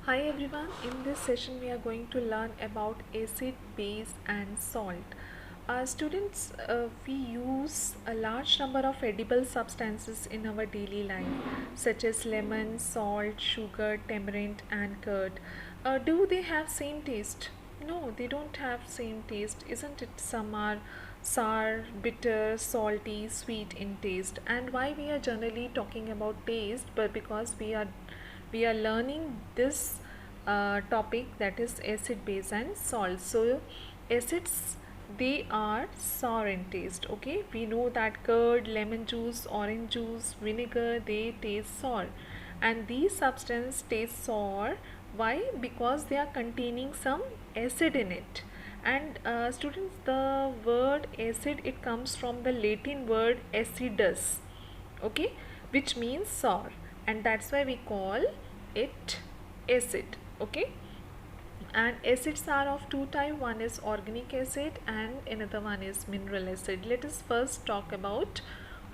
Hi everyone, in this session we are going to learn about acid, base and salt. We use a large number of edible substances in our daily life such as lemon, salt, sugar, tamarind and curd. Do they have same taste? No, they don't have same taste, isn't it? Some are sour, bitter, salty, sweet in taste. And why we are generally talking about taste? But because we are learning this topic, that is acid, base and salt. So acids, they are sour in taste. Okay, we know that curd, lemon juice, orange juice, vinegar, they taste sour, and these substances taste sour. Why? Because they are containing some acid in it. And students, the word acid, it comes from the Latin word acidus, okay, which means sour, and that's why we call it acid. Okay, and acids are of two types. One is organic acid and another one is mineral acid. Let us first talk about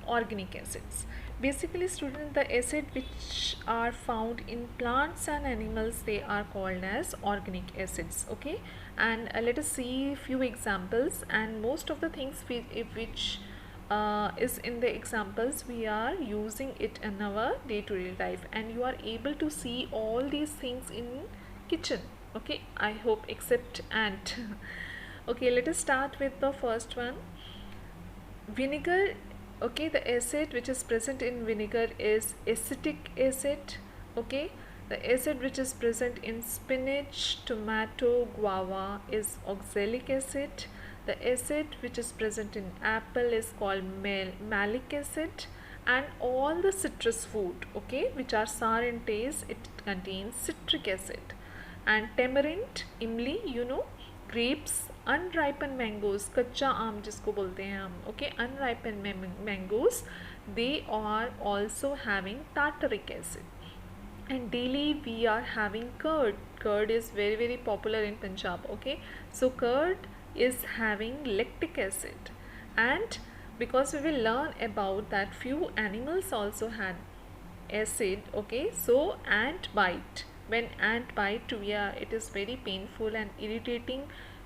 organic acids. Basically students, the acid which are found in plants and animals, they are called as organic acids. Okay, and let us see few examples, and most of the things which is in the examples, we are using it in our day-to-day life, and you are able to see all these things in kitchen. Okay, I hope, except ant. Okay, let us start with the first one, vinegar. Okay, the acid which is present in vinegar is acetic acid. Okay, the acid which is present in spinach, tomato, guava is oxalic acid. The acid which is present in apple is called malic acid. And all the citrus food, okay, which are sour in taste, it contains citric acid. And tamarind, imli, grapes, unripened mangoes, कच्चा आम जिसको बोलते हैं हम, okay, unripened mangoes, they are also having tartaric acid. And daily we are having curd is very popular in Punjab. Okay, so curd is having lactic acid. And because we will learn about that few animals also had acid. Okay, so ant bite, when ant bite, it is very painful and irritating.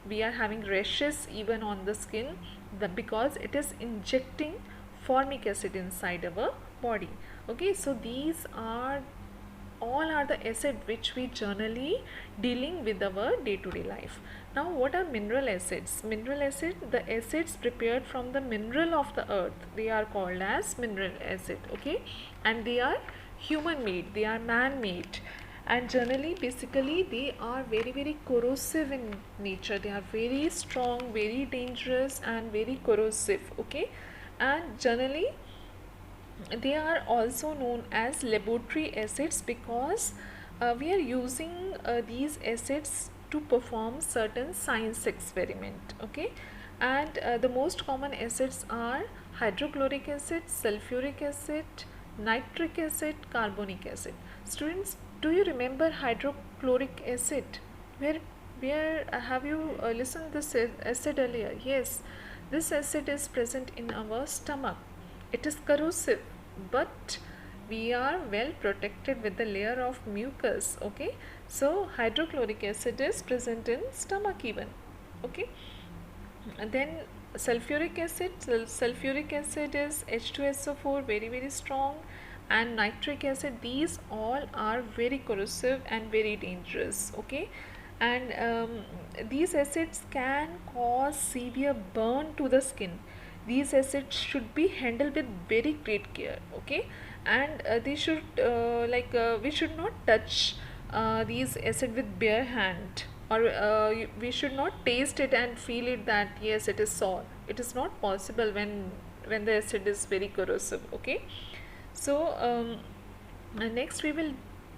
We are having rashes even on the skin, because it is injecting formic acid inside our body. Okay, so these are all are the acid which we generally dealing with our day-to-day life. Now what are mineral acids? Mineral acid, the acids prepared from the mineral of the earth, they are called as mineral acid. Okay, and they are human made, they are man made, and generally basically they are very corrosive in nature. They are very strong, very dangerous and very corrosive. Okay, and generally they are also known as laboratory acids, because we are using these acids to perform certain science experiment. Okay, and the most common acids are hydrochloric acid, sulfuric acid, nitric acid, carbonic acid. Students, do you remember hydrochloric acid? Where have you listened this acid earlier? Yes, this acid is present in our stomach. It is corrosive, but we are well protected with the layer of mucus. Okay, so hydrochloric acid is present in stomach even. Okay, and then sulfuric acid is H2SO4, very strong, and nitric acid, these all are very corrosive and very dangerous. Okay, and these acids can cause severe burn to the skin. These acids should be handled with very great care. Okay, and they should we should not touch these acid with bare hand, or we should not taste it and feel it that yes, it is sour. It is not possible when the acid is very corrosive. Okay, so next we will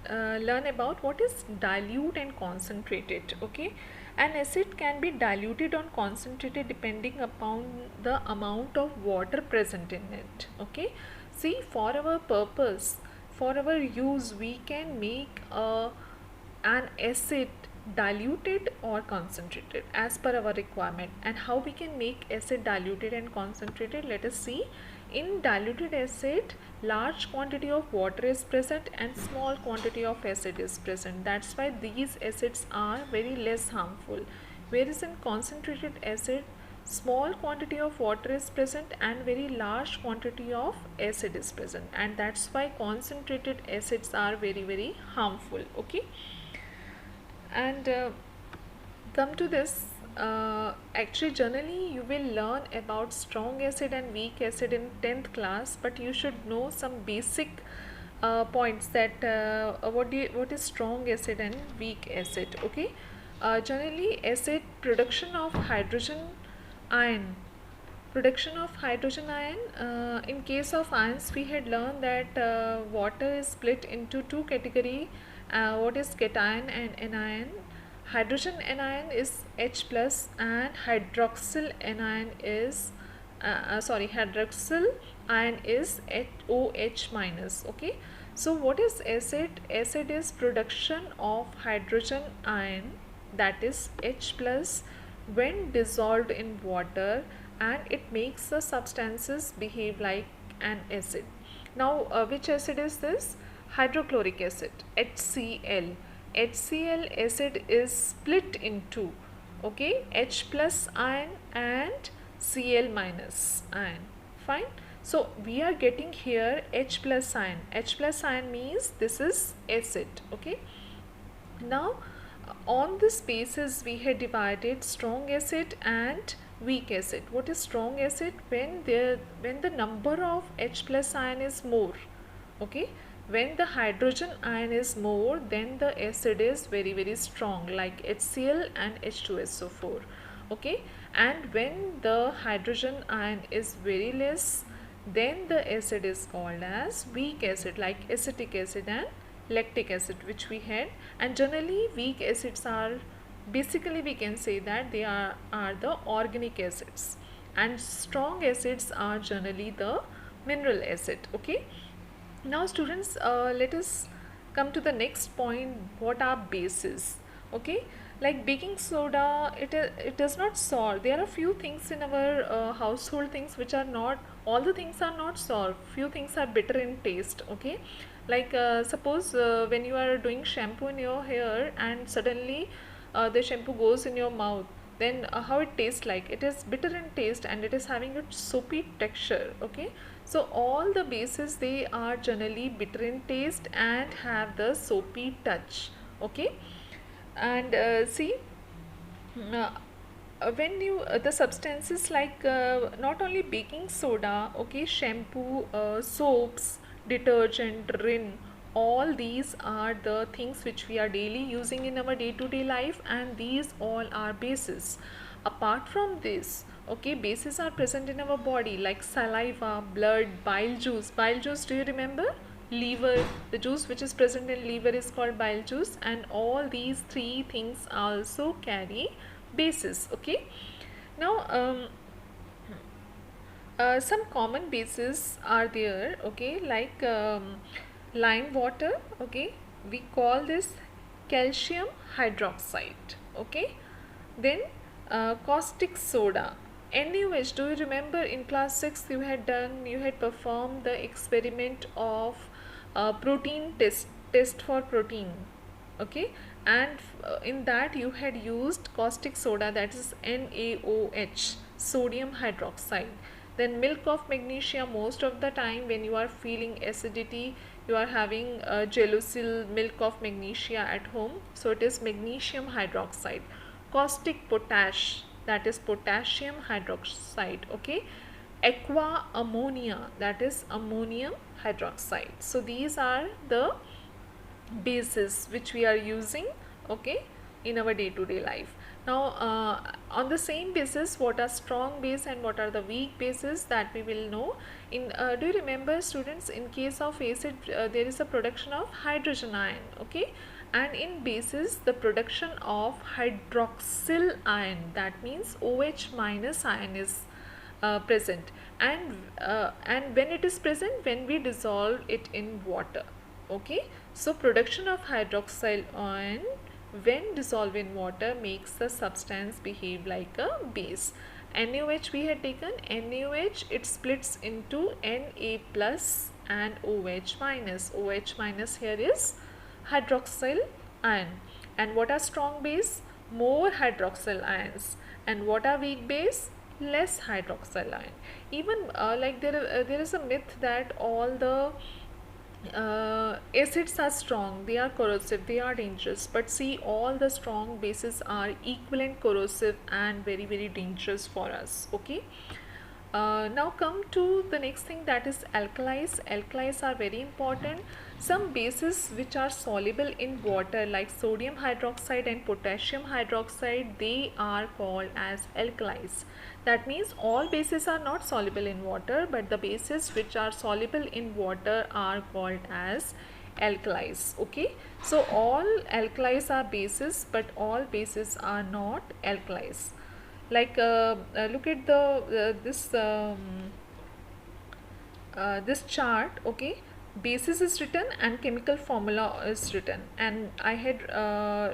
learn about what is dilute and concentrated. Okay, an acid can be diluted or concentrated depending upon the amount of water present in it. Okay, see, for our purpose, for our use, we can make an acid diluted or concentrated as per our requirement. And how we can make acid diluted and concentrated, let us see in diluted acid, large quantity of water is present and small quantity of acid is present. That's why these acids are very less harmful. Whereas in concentrated acid, small quantity of water is present and very large quantity of acid is present, and that's why concentrated acids are very harmful. Okay, and come to this, actually generally you will learn about strong acid and weak acid in 10th class, but you should know some basic points that what is strong acid and weak acid. Okay, generally acid production of hydrogen ion, in case of ions we had learned that water is split into two category, what is cation and anion. Hydrogen anion is H plus and hydroxyl anion is hydroxyl ion is OH minus. Okay, so what is acid? Acid is production of hydrogen ion, that is H plus, when dissolved in water, and it makes the substances behave like an acid. Now which acid is this? Hydrochloric acid, HCl. HCl acid is split into, okay, H plus ion and Cl minus ion. Fine. So we are getting here H plus ion. H plus ion means this is acid. Okay. Now on this basis we had divided strong acid and weak acid. What is strong acid? When the number of H plus ion is more. Okay, when the hydrogen ion is more, then the acid is very strong, like HCl and H2SO4. Okay, and when the hydrogen ion is very less, then the acid is called as weak acid, like acetic acid and lactic acid, which we had. And generally weak acids are, basically we can say that they are the organic acids, and strong acids are generally the mineral acid. Okay, now students, let us come to the next point. What are bases? Okay, like baking soda, it does not sour. There are few things in our household things which are not, all the things are not sour, few things are bitter in taste. Okay, like suppose when you are doing shampoo in your hair and suddenly the shampoo goes in your mouth, then how it tastes like? It is bitter in taste and it is having a soapy texture. Okay, so all the bases, they are generally bitter in taste and have the soapy touch. Okay, and see, uh, when you the substances like not only baking soda, okay, shampoo, soaps, detergent, rin, all these are the things which we are daily using in our day-to-day life, and these all are bases. Apart from this, okay, bases are present in our body like saliva, blood, bile juice. Bile juice, do you remember? Liver, the juice which is present in liver is called bile juice, and all these three things also carry bases. Okay, now some common bases are there. Okay, like lime water. Okay, we call this calcium hydroxide. Okay, then caustic soda, NaOH. Do you remember in class 6 you had performed the experiment of protein test for protein? Okay, and in that you had used caustic soda, that is NaOH, sodium hydroxide. Then milk of magnesia, most of the time when you are feeling acidity, you are having Gelusil milk of magnesia at home, so it is magnesium hydroxide. Caustic potash, that is potassium hydroxide. Okay, aqua ammonia, that is ammonium hydroxide. So these are the bases which we are using, okay, in our day-to-day life. Now on the same basis, what are strong base and what are the weak bases, that we will know in do you remember students, in case of acid there is a production of hydrogen ion. Okay, and in bases the production of hydroxyl ion, that means OH minus ion is present, and when it is present, when we dissolve it in water. Okay, so production of hydroxyl ion when dissolved in water makes the substance behave like a base. NaOH we had taken. NaOH, it splits into Na plus and OH minus. OH minus here is hydroxyl ion. And what are strong base? More hydroxyl ions. And what are weak base? Less hydroxyl ion. Even like there is a myth that all the acids are strong, they are corrosive, they are dangerous, but see, all the strong bases are equivalent corrosive and very very dangerous for us. Okay, now come to the next thing, that is alkalis. Alkalis are very important. Some bases which are soluble in water like sodium hydroxide and potassium hydroxide, they are called as alkalis. That means all bases are not soluble in water, but the bases which are soluble in water are called as alkalis. Okay, so all alkalis are bases, but all bases are not alkalis. Like look at the this chart. Okay, basis is written and chemical formula is written, and I had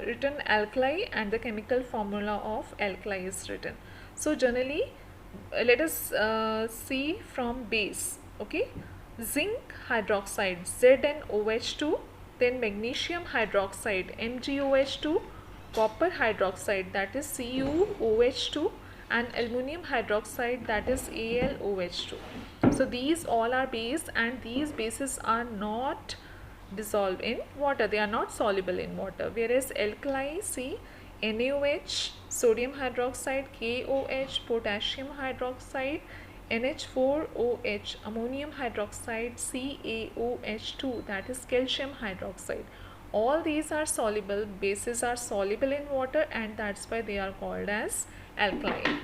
written alkali and the chemical formula of alkali is written. So generally let us see from base. Okay, zinc hydroxide ZnOH2, then magnesium hydroxide MgOH2, copper hydroxide, that is CuOH2, and aluminum hydroxide, that is AlOH2. So these all are base, and these bases are not dissolved in water, they are not soluble in water. Whereas alkali, see, NaOH, sodium hydroxide, KOH, potassium hydroxide, NH4OH, ammonium hydroxide, CaOH2, that is calcium hydroxide. All these are soluble, bases are soluble in water, and that's why they are called as alkali.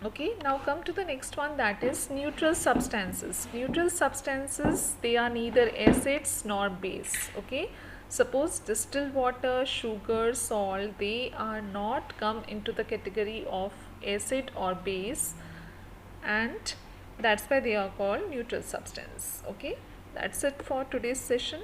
Okay, now come to the next one, that is neutral substances. Neutral substances, they are neither acids nor base. Okay, suppose distilled water, sugar, salt, they are not come into the category of acid or base, and that's why they are called neutral substance. Okay, that's it for today's session.